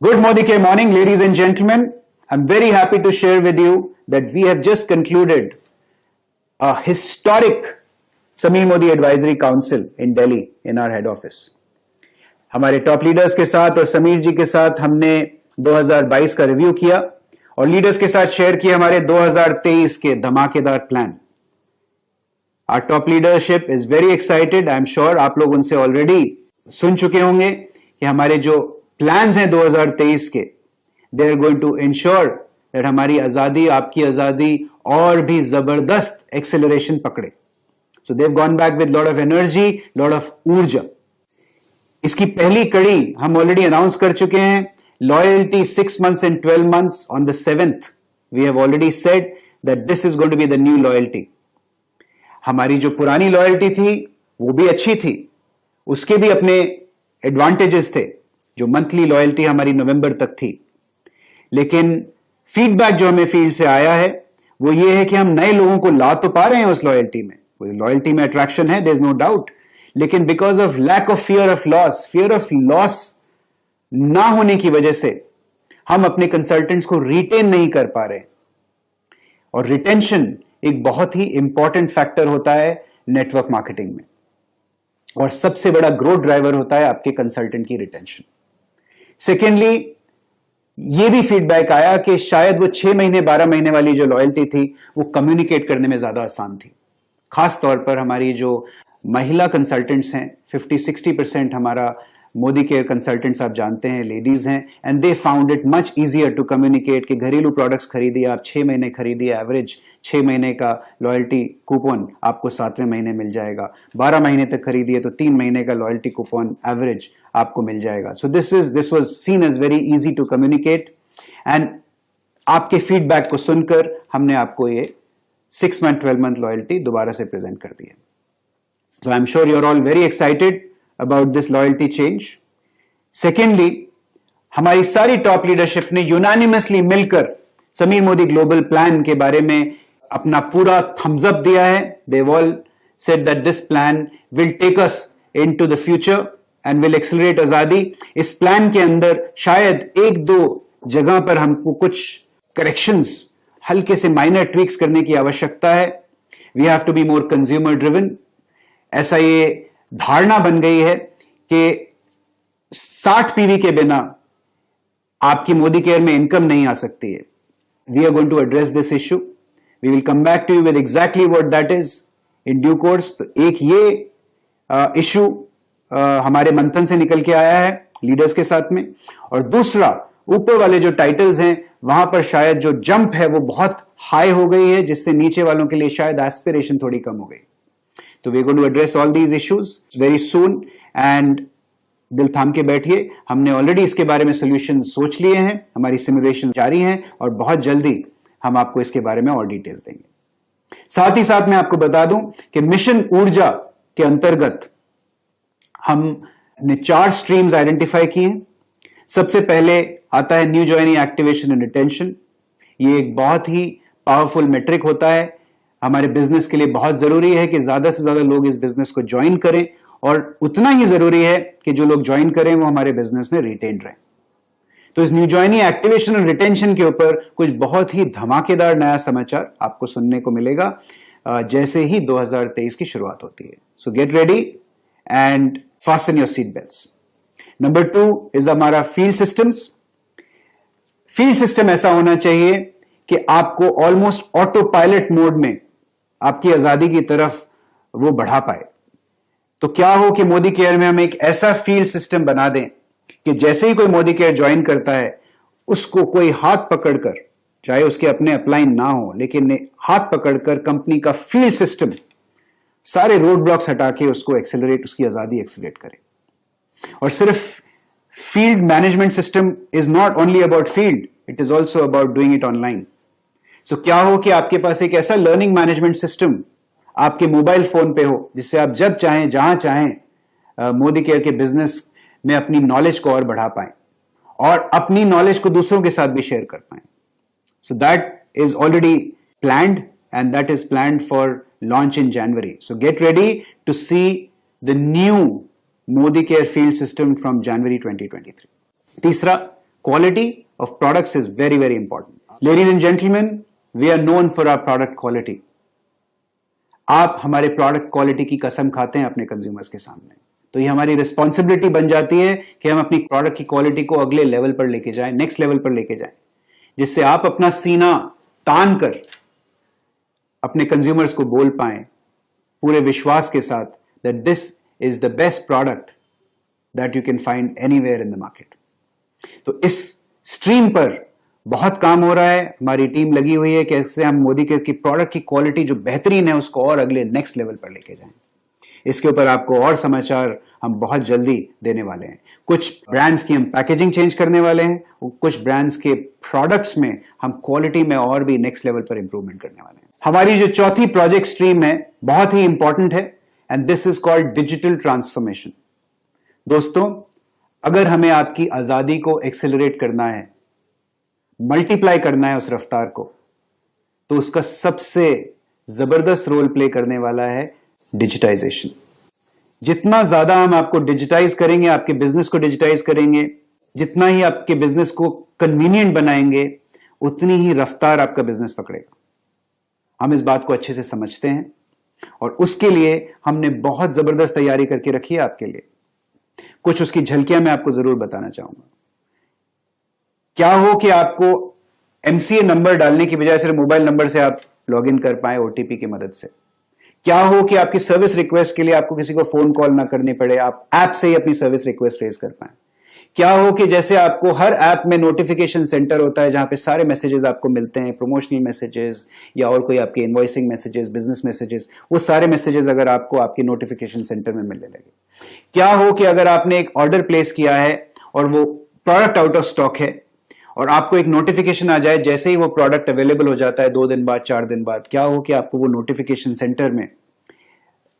Good Modike morning, ladies and gentlemen. I'm very happy to share with you that we have just concluded a historic Sameer Modi Advisory Council in Delhi in our head office. हमारे top leaders के साथ और समीर जी के साथ हमने 2022 का review किया और लीडर्स के साथ शेयर किए हमारे 2023 के धमाकेदार plan. Our top leadership is very excited. I'm sure आप लोग उनसे ऑलरेडी सुन चुके होंगे कि हमारे जो प्लान्स हैं 2023 के, they are going to ensure that हमारी आजादी, आपकी आजादी और भी जबरदस्त एक्सेलरेशन पकड़े. So they have gone back with lot of energy, lot of ऊर्जा. इसकी पहली कड़ी हम ऑलरेडी अनाउंस कर चुके हैं. Loyalty 6 months and 12 months. On the 7th we have already said that this is going to be the new loyalty. हमारी जो पुरानी लॉयल्टी थी वो भी अच्छी थी, उसके भी अपने एडवांटेजेस थे. जो मंथली लॉयल्टी हमारी नवंबर तक थी, लेकिन फीडबैक जो हमें फील्ड से आया है वो ये है कि हम नए लोगों को ला तो पा रहे हैं उस लॉयल्टी में. लॉयल्टी में अट्रैक्शन है, देयर इज नो डाउट, लेकिन because of lack of fear of loss ना होने की वजह से हम अपने कंसल्टेंट्स को रिटेन नहीं कर पा रहे. और रिटेंशन एक बहुत ही इंपॉर्टेंट फैक्टर होता है नेटवर्क मार्केटिंग में, और सबसे बड़ा ग्रोथ ड्राइवर होता है आपके कंसल्टेंट की रिटेंशन. सेकेंडली, यह भी फीडबैक आया कि शायद वो 6 महीने 12 महीने वाली जो लॉयल्टी थी वो कम्युनिकेट करने में ज्यादा आसान थी. खास तौर पर हमारी जो महिला कंसल्टेंट्स हैं, 50-60% हमारा मोदी केयर कंसल्टेंट्स आप जानते हैं लेडीज हैं, and they found it much easier to communicate कि घरेलू प्रोडक्ट्स खरीदिए आप, 6 महीने खरीदिए, एवरेज 6 महीने का लॉयल्टी कूपन आपको 7वें महीने मिल जाएगा, 12 महीने तक खरीदिए तो 3 महीने का लॉयल्टी कूपन एवरेज आपको मिल जाएगा. So this was seen as very easy to communicate, and आपके फीडबैक को सुनकर हमने आपको ये 6 month 12 month लॉयल्टी दोबारा से प्रेजेंट कर दी है. So I am sure you are all very excited about this loyalty change. Secondly, हमारी सारी टॉप लीडरशिप ने यूनानिमसली मिलकर समीर मोदी ग्लोबल प्लान के बारे में अपना पूरा थम्स अप दिया है. They've all said that this plan will take us into the future and will accelerate आजादी. इस प्लान के अंदर शायद 1-2 जगह पर हमको कुछ करेक्शंस, हल्के से माइनर ट्वीक्स करने की आवश्यकता है. We have to be more consumer driven. ऐसा ये धारणा बन गई है कि 60 पीवी के बिना आपकी मोदी केयर में इनकम नहीं आ सकती है. We are going to address this issue. We will come back to you with exactly what that is in due course. तो एक ये इश्यू हमारे मंथन से निकल के आया है लीडर्स के साथ में, और दूसरा ऊपर वाले जो टाइटल्स हैं वहां पर शायद जो जंप है वो बहुत हाई हो गई है, जिससे नीचे वालों के लिए शायद एस्पिरेशन थोड़ी कम हो गई. तो we going to address all these issues very soon, and दिल थाम के बैठिए. हमने ऑलरेडी इसके बारे में सोल्यूशन सोच लिए हैं, हमारी सिमुलेशन जारी हैं, और बहुत जल्दी हम आपको इसके बारे में और डिटेल्स देंगे. साथ ही साथ मैं आपको बता दूं कि मिशन ऊर्जा के अंतर्गत हमने 4 स्ट्रीम्स आइडेंटिफाई किए हैं. सबसे पहले आता है new joinee activation and retention. ये एक बहुत ही पावरफुल मेट्रिक होता है, हमारे बिजनेस के लिए बहुत जरूरी है कि ज्यादा से ज्यादा लोग इस बिजनेस को ज्वाइन करें, और उतना ही जरूरी है कि जो लोग ज्वाइन करें वो हमारे बिजनेस में रिटेन रहें. तो इस न्यू ज्वाइनी एक्टिवेशन और रिटेंशन के ऊपर कुछ बहुत ही धमाकेदार नया समाचार आपको सुनने को मिलेगा जैसे ही 2023 की शुरुआत होती है. सो get ready and fasten your seat belts. Number 2 is हमारा फील्ड सिस्टम्स. फील्ड सिस्टम ऐसा होना चाहिए कि आपको ऑलमोस्ट ऑटो पायलट मोड में आपकी आजादी की तरफ वो बढ़ा पाए. तो क्या हो कि मोदी केयर में हम एक ऐसा फील्ड सिस्टम बना दें कि जैसे ही कोई मोदी केयर ज्वाइन करता है उसको कोई हाथ पकड़कर, चाहे उसके अपने अपलाइन ना हो, लेकिन हाथ पकड़कर कंपनी का फील्ड सिस्टम सारे रोड ब्लॉक्स हटा के उसको एक्सेलरेट, उसकी आजादी एक्सेलरेट करे. और सिर्फ field management system is not only about field, it is also about doing it online. So क्या हो कि आपके पास एक ऐसा लर्निंग मैनेजमेंट सिस्टम आपके मोबाइल फोन पे हो, जिससे आप जब चाहें जहां चाहें मोदी केयर के बिजनेस में अपनी नॉलेज को और बढ़ा पाएं और अपनी नॉलेज को दूसरों के साथ भी शेयर कर पाएं. So that is already planned, and that is planned for launch in January. So get ready to see the new Modicare field system from January 2023. तीसरा, quality of products is very, very important. Ladies and gentlemen, we are known for our product quality. आप हमारे product quality की कसम खाते हैं अपने consumers के सामने, तो ये हमारी रिस्पॉन्सिबिलिटी बन जाती है कि हम अपनी प्रोडक्ट की क्वालिटी को अगले लेवल पर लेके जाएं, नेक्स्ट लेवल पर लेके जाएं, जिससे आप अपना सीना तान कर अपने कंज्यूमर्स को बोल पाएं पूरे विश्वास के साथ that this is the best product that you can find anywhere in the market. तो इस स्ट्रीम पर बहुत काम हो रहा है, हमारी टीम लगी हुई है कैसे हम मोदी केयर की प्रोडक्ट की क्वालिटी जो बेहतरीन है उसको और अगले नेक्स्ट लेवल पर लेके जाएं। इसके ऊपर आपको और समाचार हम बहुत जल्दी देने वाले हैं। कुछ ब्रांड्स की हम पैकेजिंग चेंज करने वाले हैं, कुछ ब्रांड्स के प्रोडक्ट्स में हम क्वालिटी में और भी नेक्स्ट लेवल पर इंप्रूवमेंट करने वाले हैं। हमारी जो चौथी प्रोजेक्ट स्ट्रीम है बहुत ही इंपॉर्टेंट है and this is called digital transformation. दोस्तों, अगर हमें आपकी आजादी को एक्सेलरेट करना है, मल्टीप्लाई करना है उस रफ्तार को, तो उसका सबसे जबरदस्त रोल प्ले करने वाला है डिजिटाइजेशन। जितना ज्यादा हम आपको डिजिटाइज करेंगे, आपके बिजनेस को डिजिटाइज करेंगे, जितना ही आपके बिजनेस को कन्वीनियंट बनाएंगे, उतनी ही रफ्तार आपका बिजनेस पकड़ेगा। हम इस बात को अच्छे से समझते हैं और उसके लिए हमने बहुत जबरदस्त तैयारी करके रखी है आपके लिए। कुछ उसकी झलकियां मैं आपको जरूर बताना चाहूंगा। क्या हो कि आपको एमसीए नंबर डालने की बजाय सिर्फ मोबाइल नंबर से आप लॉग इन कर पाए ओटीपी की मदद से। क्या हो कि आपकी सर्विस रिक्वेस्ट के लिए आपको किसी को फोन कॉल ना करनी पड़े, आप ऐप से ही अपनी सर्विस रिक्वेस्ट रेज कर पाए। क्या हो कि जैसे आपको हर ऐप में नोटिफिकेशन सेंटर होता है जहां पे सारे मैसेजेस आपको मिलते हैं, प्रमोशनल मैसेजेस या और कोई आपके इनवॉइसिंग मैसेजेस, बिजनेस मैसेजेस, वो सारे मैसेजेस अगर आपको आपके नोटिफिकेशन सेंटर में मिलने लगे। क्या हो कि अगर आपने एक ऑर्डर प्लेस किया है और वो प्रोडक्ट आउट ऑफ स्टॉक है और आपको एक नोटिफिकेशन आ जाए जैसे ही वो प्रोडक्ट अवेलेबल हो जाता है 2 दिन बाद, 4 दिन बाद, क्या हो कि आपको वो नोटिफिकेशन सेंटर में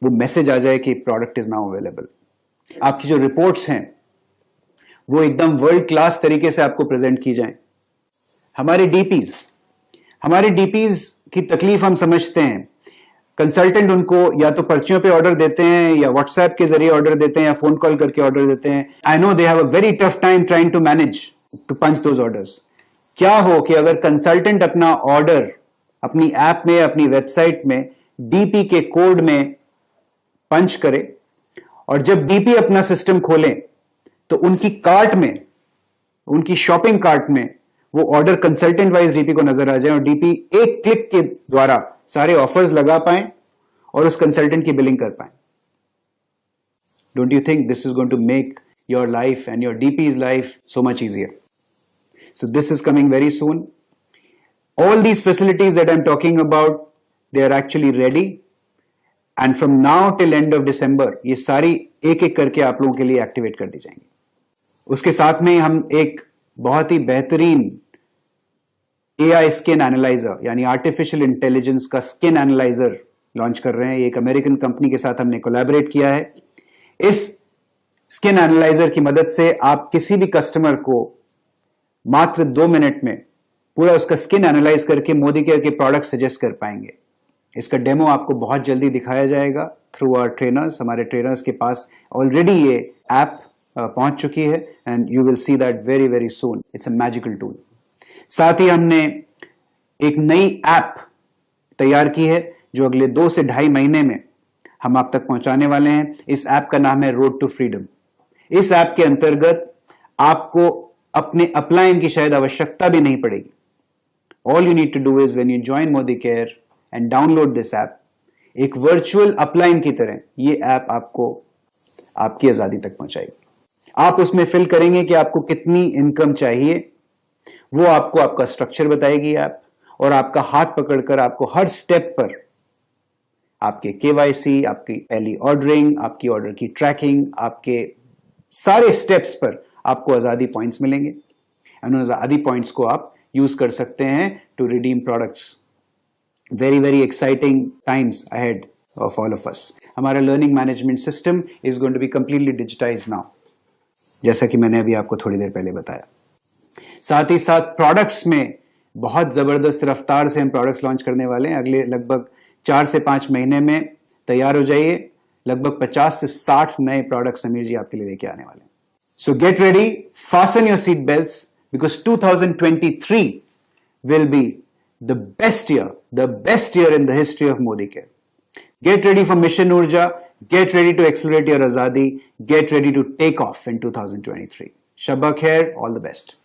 वो मैसेज आ जाए कि प्रोडक्ट इज नाउ अवेलेबल। आपकी जो रिपोर्ट्स हैं वो एकदम वर्ल्ड क्लास तरीके से आपको प्रेजेंट की जाएं। हमारे डीपीज की तकलीफ हम समझते हैं। कंसल्टेंट उनको या तो पर्चियों पे ऑर्डर देते हैं या व्हाट्सएप के जरिए ऑर्डर देते हैं या फोन कॉल करके ऑर्डर देते हैं। I know they have a very tough time trying to manage to punch those orders. क्या हो कि अगर कंसल्टेंट अपना ऑर्डर अपनी ऐप में, अपनी वेबसाइट में डीपी के कोड में पंच करे और जब डीपी अपना सिस्टम खोलें तो उनकी कार्ट में, उनकी शॉपिंग कार्ट में वो ऑर्डर कंसल्टेंट वाइज डीपी को नजर आ जाए और डीपी एक क्लिक के द्वारा सारे ऑफर्स लगा पाए और उस कंसल्टेंट की बिलिंग कर पाए। Don't you think this is going to make your life and your DP's life so much easier? So this is coming very soon. All these facilities that I'm talking about, they are actually ready. And from now till end of December, ये सारी एक एक करके आप लोगों के लिए activate कर दी जाएंगी. उसके साथ में हम एक बहुत ही बेहतरीन AI स्किन एनालाइजर यानी आर्टिफिशियल इंटेलिजेंस का स्किन एनालाइजर लॉन्च कर रहे हैं. एक अमेरिकन कंपनी के साथ हमने कोलैबोरेट किया है. इस स्किन एनालाइजर की मदद से आप किसी भी कस्टमर को मात्र 2 मिनट में पूरा उसका स्किन एनालाइज करके मोदी केयर के प्रोडक्ट सजेस्ट कर पाएंगे. इसका डेमो आपको बहुत जल्दी दिखाया जाएगा थ्रू आवर ट्रेनर्स. हमारे ट्रेनर्स के पास ऑलरेडी ये ऐप पहुंच चुकी है and you will see that very very soon. It's a magical tool. साथ ही हमने एक नई ऐप तैयार की है जो अगले 2 से 2.5 महीने में हम आप तक पहुंचाने वाले हैं. इस ऐप का नाम है रोड टू फ्रीडम. इस ऐप के अंतर्गत आपको अपने अपलाइन की शायद आवश्यकता भी नहीं पड़ेगी. All you need to do is when you join Modi Care and download this app, एक वर्चुअल अपलाइन की तरह ये ऐप आपको आपकी आजादी तक पहुंचाएगी. आप उसमें फिल करेंगे कि आपको कितनी इनकम चाहिए, वो आपको आपका स्ट्रक्चर बताएगी ऐप और आपका हाथ पकड़कर आपको हर स्टेप पर आपके KYC, आपकी टेली ऑर्डरिंग, आपकी ऑर्डर की ट्रैकिंग, आपके सारे स्टेप्स पर आपको आजादी पॉइंट्स मिलेंगे. उन आजादी पॉइंट्स को आप यूज कर सकते हैं to redeem products. Very very exciting times ahead of all of us. हमारा learning management system is going to be completely digitised now, जैसा कि मैंने अभी आपको थोड़ी देर पहले बताया. साथ ही साथ प्रोडक्ट्स में बहुत जबरदस्त रफ्तार से हम प्रोडक्ट्स लॉन्च करने वाले हैं. अगले लगभग 4 से 5 महीने में तैयार हो जाइए. लगभग 50 से 60 नए प्रोडक्ट्स समीर जी आपके लिए लेके आने वाले हैं. सो get ready, fasten your seat belts. because 2023 will be the best year in the history of Modi Care. Get ready for Mission Urja, get ready to accelerate your Azadi, get ready to take off in 2023. Shabba Khair, all the best.